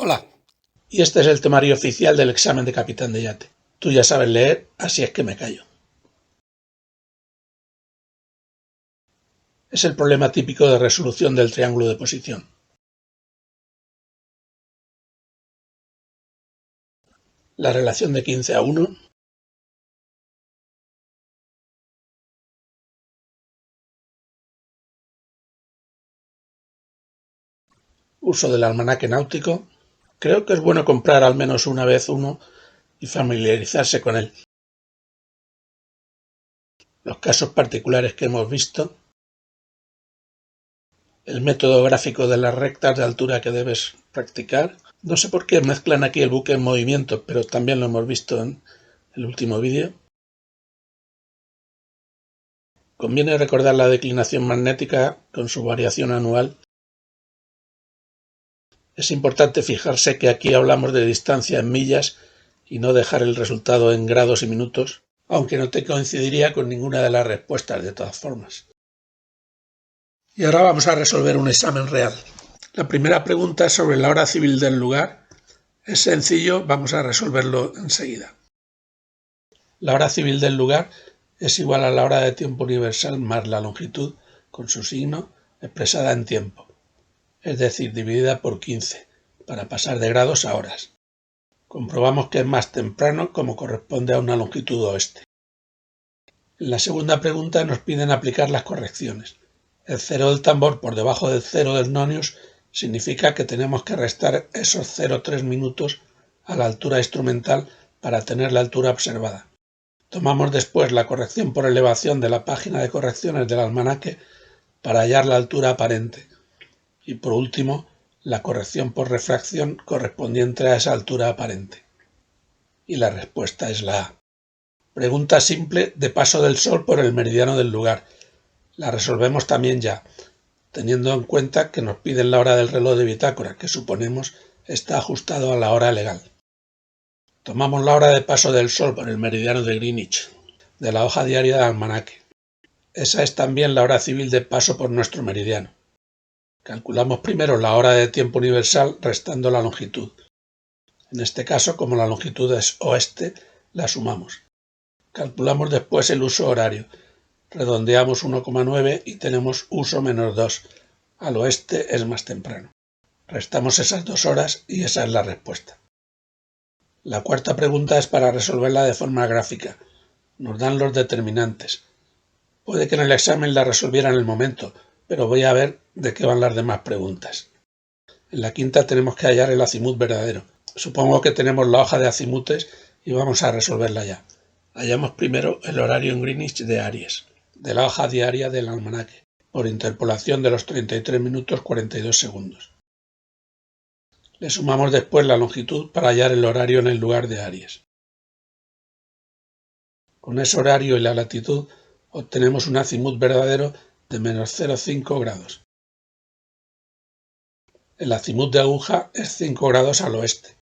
Hola, y este es el temario oficial del examen de capitán de yate. Tú ya sabes leer, así es que me callo. Es el problema típico de resolución del triángulo de posición. La relación de 15:1. Uso del almanaque náutico. Creo que es bueno comprar al menos una vez uno y familiarizarse con él. Los casos particulares que hemos visto. El método gráfico de las rectas de altura que debes practicar. No sé por qué mezclan aquí el buque en movimiento, pero también lo hemos visto en el último vídeo. Conviene recordar la declinación magnética con su variación anual. Es importante fijarse que aquí hablamos de distancia en millas y no dejar el resultado en grados y minutos, aunque no te coincidiría con ninguna de las respuestas de todas formas. Y ahora vamos a resolver un examen real. La primera pregunta es sobre la hora civil del lugar. Es sencillo, vamos a resolverlo enseguida. La hora civil del lugar es igual a la hora de tiempo universal más la longitud con su signo expresada en tiempo, es decir, dividida por 15, para pasar de grados a horas. Comprobamos que es más temprano como corresponde a una longitud oeste. En la segunda pregunta nos piden aplicar las correcciones. El cero del tambor por debajo del cero del nonius significa que tenemos que restar esos 0,3 minutos a la altura instrumental para tener la altura observada. Tomamos después la corrección por elevación de la página de correcciones del almanaque para hallar la altura aparente. Y por último, la corrección por refracción correspondiente a esa altura aparente. Y la respuesta es la A. Pregunta simple de paso del Sol por el meridiano del lugar. La resolvemos también ya, teniendo en cuenta que nos piden la hora del reloj de bitácora, que suponemos está ajustado a la hora legal. Tomamos la hora de paso del Sol por el meridiano de Greenwich, de la hoja diaria del almanaque. Esa es también la hora civil de paso por nuestro meridiano. Calculamos primero la hora de tiempo universal restando la longitud. En este caso, como la longitud es oeste, la sumamos. Calculamos después el uso horario. Redondeamos 1,9 y tenemos uso menos 2. Al oeste es más temprano. Restamos esas 2 horas y esa es la respuesta. La cuarta pregunta es para resolverla de forma gráfica. Nos dan los determinantes. Puede que en el examen la resolviera en el momento, pero voy a ver de qué van las demás preguntas. En la quinta tenemos que hallar el acimut verdadero. Supongo que tenemos la hoja de acimutes y vamos a resolverla ya. Hallamos primero el horario en Greenwich de Aries, de la hoja diaria del almanaque, por interpolación de los 33 minutos 42 segundos. Le sumamos después la longitud para hallar el horario en el lugar de Aries. Con ese horario y la latitud obtenemos un acimut verdadero de menos 0,5 grados. El acimut de aguja es 5 grados al oeste.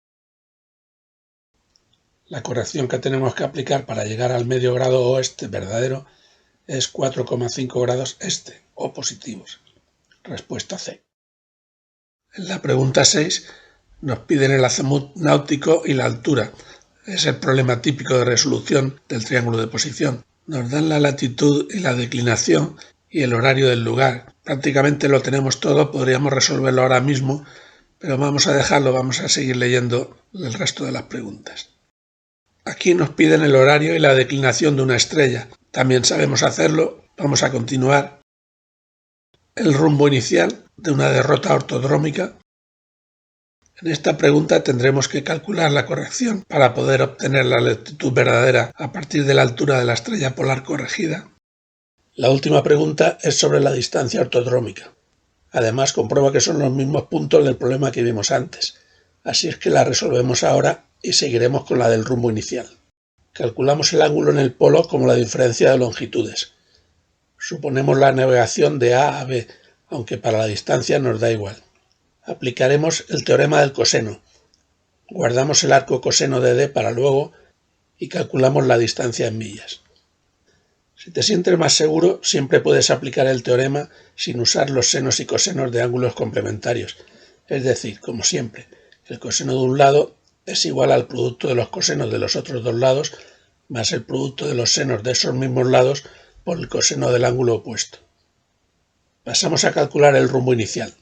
La corrección que tenemos que aplicar para llegar al medio grado oeste verdadero es 4,5 grados este o positivos. Respuesta C. En la pregunta 6 nos piden el acimut náutico y la altura. Es el problema típico de resolución del triángulo de posición. Nos dan la latitud y la declinación y el horario del lugar. Prácticamente lo tenemos todo, podríamos resolverlo ahora mismo, pero vamos a dejarlo, vamos a seguir leyendo el resto de las preguntas. Aquí nos piden el horario y la declinación de una estrella. También sabemos hacerlo, vamos a continuar. El rumbo inicial de una derrota ortodrómica. En esta pregunta tendremos que calcular la corrección para poder obtener la latitud verdadera a partir de la altura de la estrella polar corregida. La última pregunta es sobre la distancia ortodrómica. Además, comprueba que son los mismos puntos del problema que vimos antes, así es que la resolvemos ahora y seguiremos con la del rumbo inicial. Calculamos el ángulo en el polo como la diferencia de longitudes. Suponemos la navegación de A a B, aunque para la distancia nos da igual. Aplicaremos el teorema del coseno. Guardamos el arco coseno de D para luego y calculamos la distancia en millas. Si te sientes más seguro, siempre puedes aplicar el teorema sin usar los senos y cosenos de ángulos complementarios, es decir, como siempre, El coseno de un lado es igual al producto de los cosenos de los otros dos lados más el producto de los senos de esos mismos lados por el coseno del ángulo opuesto. Pasamos a calcular el rumbo inicial.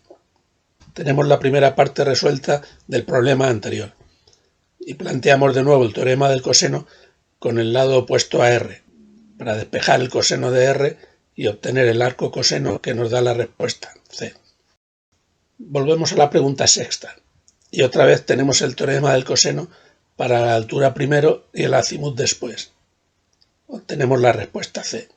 Tenemos la primera parte resuelta del problema anterior y planteamos de nuevo el teorema del coseno con el lado opuesto a R para despejar el coseno de R y obtener el arco coseno que nos da la respuesta C. Volvemos a la pregunta sexta y otra vez tenemos el teorema del coseno para la altura primero y el azimut después. Obtenemos la respuesta C.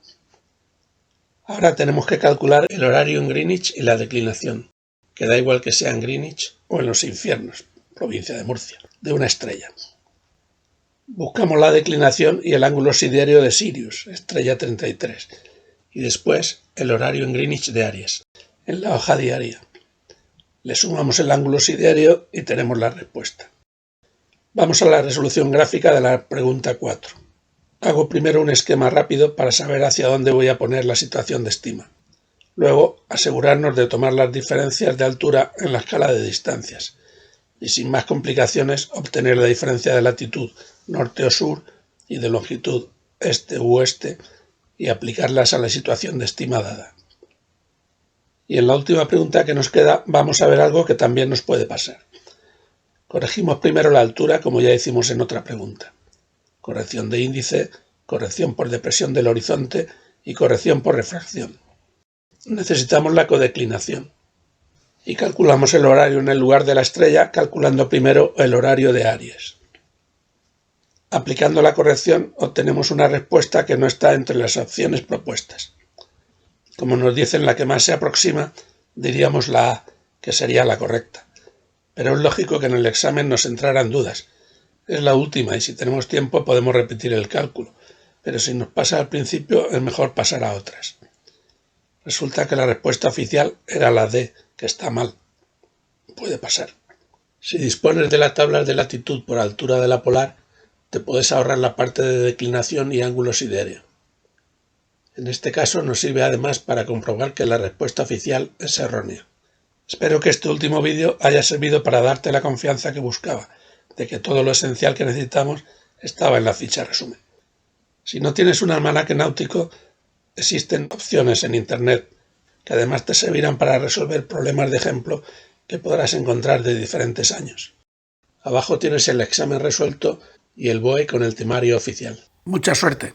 Ahora tenemos que calcular el horario en Greenwich y la declinación, que da igual que sea en Greenwich o en los infiernos, provincia de Murcia, de una estrella. Buscamos la declinación y el ángulo siderio de Sirius, estrella 33, y después el horario en Greenwich de Aries, en la hoja diaria. Le sumamos el ángulo siderio y tenemos la respuesta. Vamos a la resolución gráfica de la pregunta 4. Hago primero un esquema rápido para saber hacia dónde voy a poner la situación de estima. Luego, asegurarnos de tomar las diferencias de altura en la escala de distancias y sin más complicaciones obtener la diferencia de latitud norte o sur y de longitud este u oeste y aplicarlas a la situación de estima dada. Y en la última pregunta que nos queda vamos a ver algo que también nos puede pasar. Corregimos primero la altura como ya hicimos en otra pregunta. Corrección de índice, corrección por depresión del horizonte y corrección por refracción. Necesitamos la codeclinación y calculamos el horario en el lugar de la estrella calculando primero el horario de Aries. Aplicando la corrección obtenemos una respuesta que no está entre las opciones propuestas. Como nos dicen la que más se aproxima, diríamos la A, que sería la correcta. Pero es lógico que en el examen nos entraran dudas. Es la última y si tenemos tiempo podemos repetir el cálculo, pero si nos pasa al principio es mejor pasar a otras. Resulta que la respuesta oficial era la D, que está mal. Puede pasar. Si dispones de las tablas de latitud por altura de la polar, te puedes ahorrar la parte de declinación y ángulo siderio. En este caso nos sirve además para comprobar que la respuesta oficial es errónea. Espero que este último vídeo haya servido para darte la confianza que buscaba, de que todo lo esencial que necesitamos estaba en la ficha resumen. Si no tienes un almanaque náutico, existen opciones en Internet que además te servirán para resolver problemas de ejemplo que podrás encontrar de diferentes años. Abajo tienes el examen resuelto y el BOE con el temario oficial. ¡Mucha suerte!